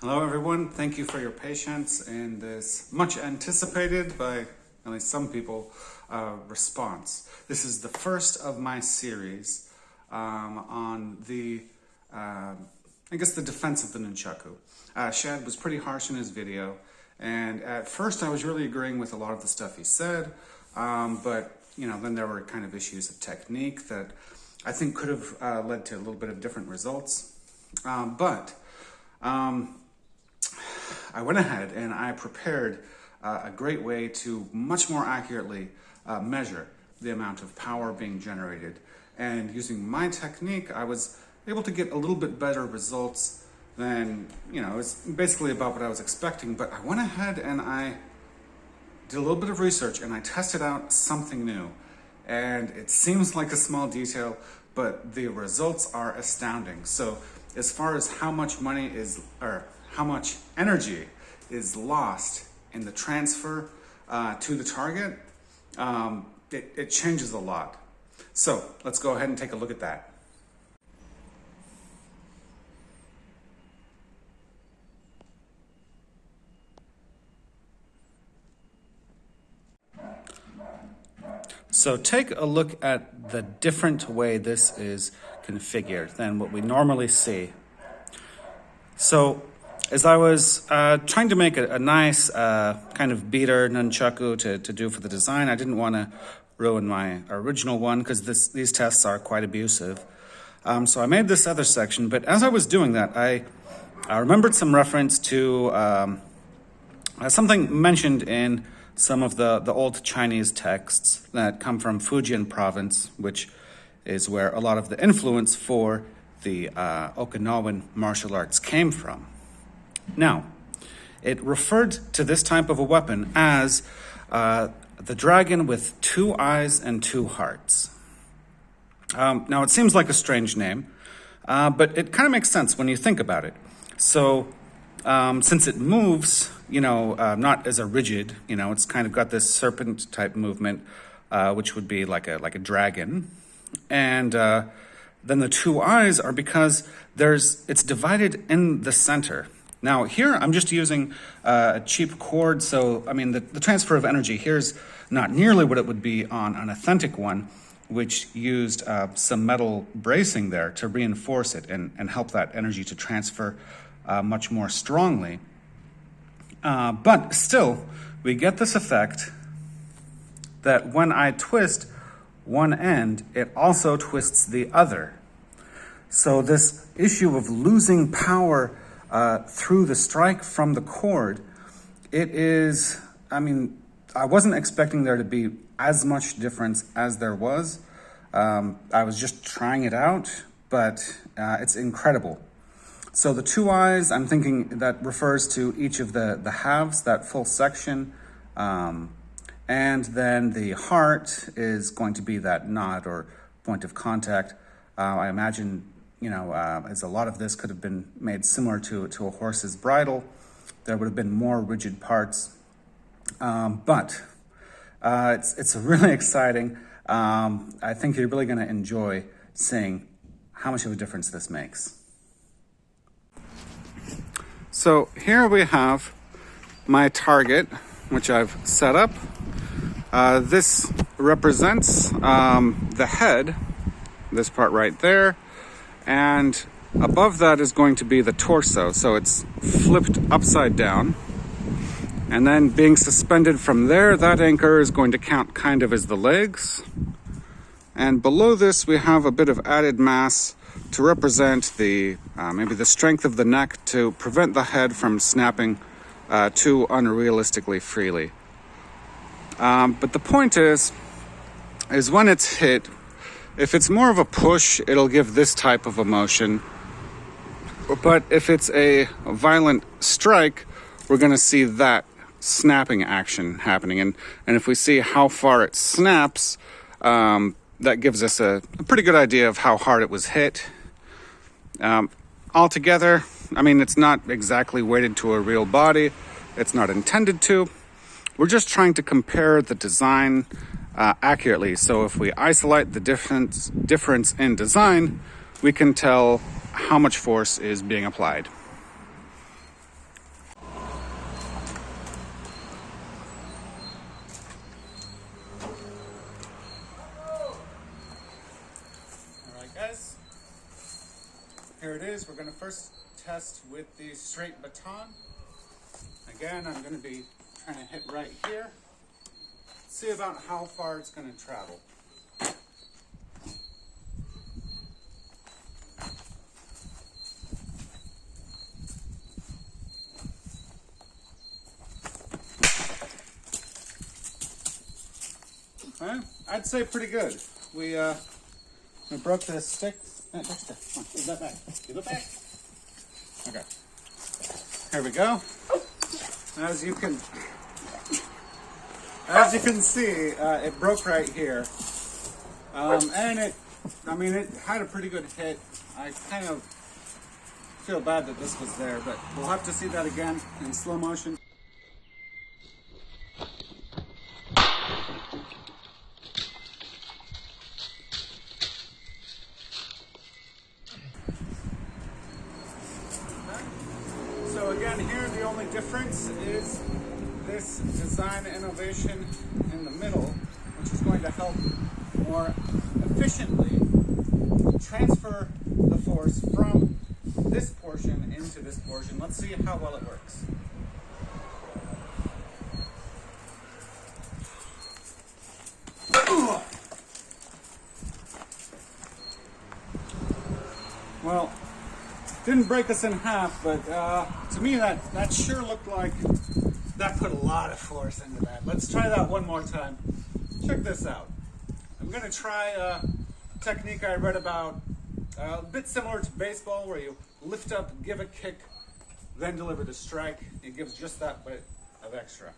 Hello everyone, thank you for your patience in this much anticipated by at least some people response. This is the first of my series on the, I guess the defense of the Nunchaku. Shad was pretty harsh in his video, and at first I was really agreeing with a lot of the stuff he said, but you know, then there were kind of issues of technique that I think could have led to a little bit of different results. I went ahead and I prepared a great way to much more accurately measure the amount of power being generated. And using my technique, I was able to get a little bit better results than, you know, it's basically about what I was expecting. But I went ahead and I did a little bit of research and I tested out something new. And it seems like a small detail, but the results are astounding. So as far as how much money is, or how much energy is lost in the transfer to the target, it changes a lot. So let's go ahead and take a look at that. So take a look at the different way this is configured than what we normally see. So as I was trying to make a nice kind of beater nunchaku to do for the design, I didn't want to ruin my original one because these tests are quite abusive. So I made this other section, but as I was doing that, I remembered some reference to something mentioned in some of the old Chinese texts that come from Fujian province, which is where a lot of the influence for the Okinawan martial arts came from. Now, it referred to this type of a weapon as the dragon with 2 eyes and 2 hearts. Now, it seems like a strange name, but it kind of makes sense when you think about it. So, since it moves, you know, not as a rigid, you know, it's kind of got this serpent type movement, which would be like a dragon. And then the 2 eyes are because it's divided in the center. Now here I'm just using a cheap cord, so I mean the transfer of energy here's not nearly what it would be on an authentic one, which used some metal bracing there to reinforce it and help that energy to transfer much more strongly. But still, we get this effect that when I twist one end, it also twists the other. So this issue of losing power through the strike from the cord, it is, I mean, I wasn't expecting there to be as much difference as there was. I was just trying it out, but it's incredible. So the 2 eyes, I'm thinking that refers to each of the halves, that full section. And then the heart is going to be that knot or point of contact. I imagine, you know, as a lot of this could have been made similar to a horse's bridle, there would have been more rigid parts. But it's really exciting. I think you're really going to enjoy seeing how much of a difference this makes. So here we have my target, which I've set up. This represents the head, this part right there, and above that is going to be the torso, so it's flipped upside down. And then being suspended from there, that anchor is going to count kind of as the legs. And below this we have a bit of added mass to represent the maybe the strength of the neck to prevent the head from snapping too unrealistically freely. But the point is when it's hit, if it's more of a push, it'll give this type of a motion. But if it's a violent strike, we're going to see that snapping action happening. And if we see how far it snaps, that gives us a pretty good idea of how hard it was hit. Altogether, I mean, it's not exactly weighted to a real body. It's not intended to. We're just trying to compare the design accurately. So if we isolate the difference in design, we can tell how much force is being applied. going to first test with the straight baton. Again, I'm going to be trying to hit right here. See about how far it's going to travel. I'd say pretty good. We broke the stick. Dexter, come on, give that back. Give it back. Okay. Here we go. As you can see, it broke right here, and it had a pretty good hit. I kind of feel bad that this was there, but we'll have to see that again in slow motion. So again, here the only difference is this design innovation in the middle, which is going to help more efficiently transfer the force from this portion into this portion. Let's see how well it works. Well, didn't break us in half, but to me that sure looked like that put a lot of force into that. Let's try that one more time. Check this out. I'm going to try a technique I read about, a bit similar to baseball, where you lift up, give a kick, then deliver the strike. It gives just that bit of extra.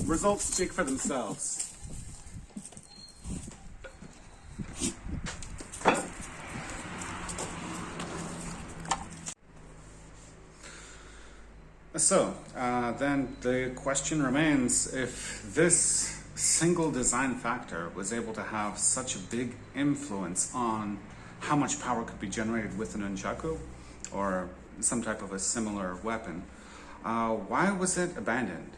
Results speak for themselves. So, then the question remains, if this single design factor was able to have such a big influence on how much power could be generated with an Nunchaku or some type of a similar weapon, why was it abandoned?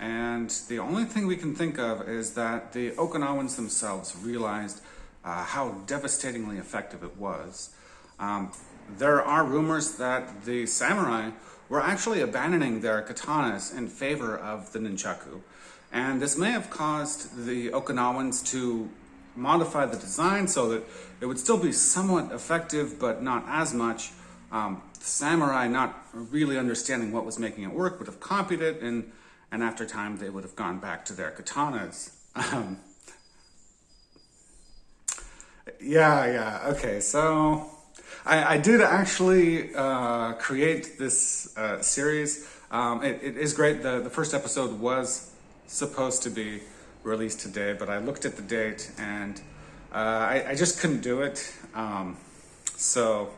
And the only thing we can think of is that the Okinawans themselves realized how devastatingly effective it was. There are rumors that the samurai were actually abandoning their katanas in favor of the nunchaku. And this may have caused the Okinawans to modify the design so that it would still be somewhat effective, but not as much. The samurai, not really understanding what was making it work, would have copied it, and after time they would have gone back to their katanas. Okay, so I did actually create this series. It is great. The first episode was supposed to be released today, but I looked at the date and I just couldn't do it. But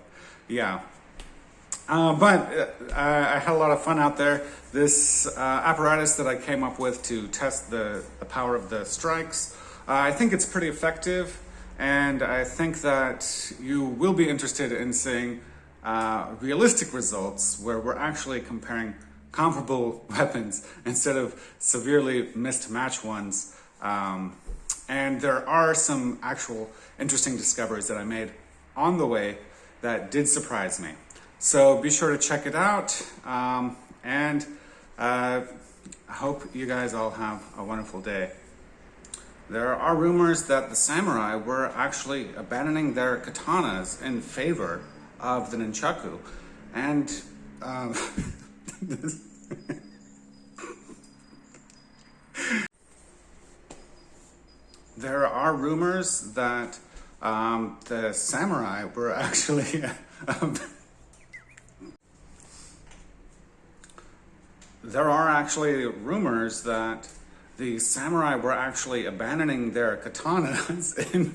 I had a lot of fun out there. This apparatus that I came up with to test the power of the strikes, I think it's pretty effective, and I think that you will be interested in seeing realistic results where we're actually comparing comparable weapons instead of severely mismatched ones. And there are some actual interesting discoveries that I made on the way that did surprise me. So be sure to check it out, and I hope you guys all have a wonderful day. There are rumors that the samurai were actually abandoning their katanas in favor of the nunchaku, And there are rumors that the samurai were actually there are actually rumors that the samurai were actually abandoning their katanas in